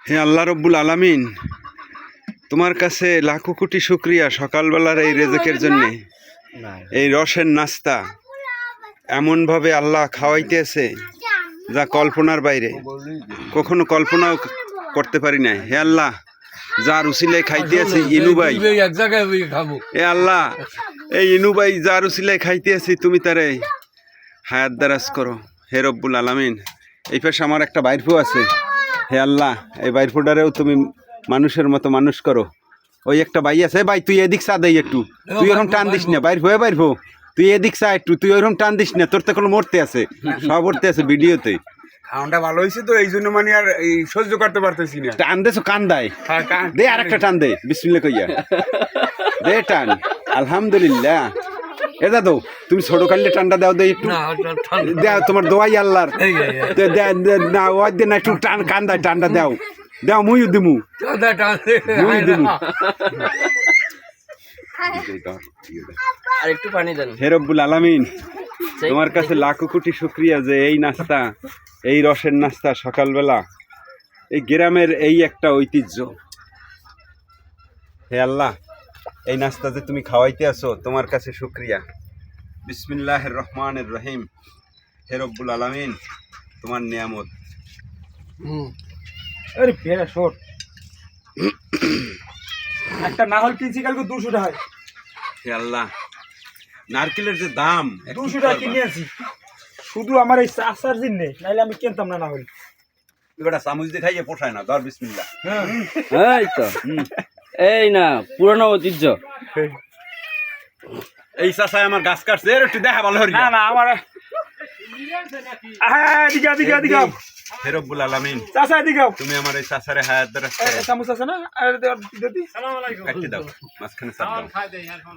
হে আল্লাহ রব্বুল আলামিন, তোমার কাছে লাখো কোটি শুকরিয়া সকালবেলার এই রেজেকের জন্যে। এই রসের নাস্তা এমনভাবে আল্লাহ খাওয়াইতেছে যা কল্পনার বাইরে, কখনো কল্পনাও করতে পারি নাই। হে আল্লাহ, যার উসিলায় খাইতে আছে ইনুবাই, এ আল্লাহ, এই ইনুবাই যার উসিলায় খাইতে আছি তুমি তারে হায়াত দারাজ করো। হে রব্বুল আলামিন, এই পাশে আমার একটা বাইরফু আছে। হে আল্লাহ, এই বাইরফুটারেও তুমি মানুষের মতো মানুষ করো। ওই একটা ভাই আছে, ভাই তুই এদিক চা দেই একটু, তুই ওরকম টান দিস না। বাইরফু তুই এদিক চা একটু, তুই ওরকম টান দিস না, তোর তো কোনো মরতে আছে, সব মরতে আছে ভিডিওতে। খাওয়াটা ভালো হয়েছে তো, এই জন্য মানে আর এই সহ্য করতে পারতেছি না। টান দেছো কান্দায়, দে আর একটা টান দে, বিসমিল্লাহ কইয়া দে টান। আলহামদুলিল্লাহ। এ দাদু, তুমি ছোট কাললে টানটা দাও, দে একটু দাও, তোমার দোয়াই আল্লাহর। না ওই দে না, একটু টান কান্দায় টানটা দাও, দাও মুইও দিমু, মুই দিমু। আর একটু পানি দেন। হে রব্বুল আলামিন, তোমার কাছে লাখো কোটি শুকরিয়া যে এই নাস্তা, এই রসের নাস্তা সকালবেলা, এই গ্রামের এই একটা ঐতিহ্য। হে আল্লাহ, এই নাস্তা যে তুমি খাওয়াইতে আছো, তোমার কাছে শুকরিয়া। বিসমিল্লাহির রহমানির রহিম। হে রব্বুল আলামিন, তোমার নিয়ামত। আরে বেড়া শোট একটা না হল কিনছি কালকে 200 টাকা। হে আল্লাহ, নারকেলের যে দাম 200 টাকা কিনে আছি শুধু আমার এই চাষার জন্য, নাইলে আমি কিনতাম না। না হল এবারে চামচ দিয়ে খাইয়ে পোষায় না। ধর বিসমিল্লাহ। এই তো, এই না পুরনো ঐতিহ্য। এই চাষায় আমার গাছ কাটছে, এর একটু দেখা ভালো। না না আমার দিঘা দিঘা দিঘা। হে রব্বুল আলামিন, চাষা দিঘাও, তুমি আমার এই চাষারে হায়াত দ্বারা চামচ আছে না? আর কাটি দাও, মাঝখানে চাপ দাও।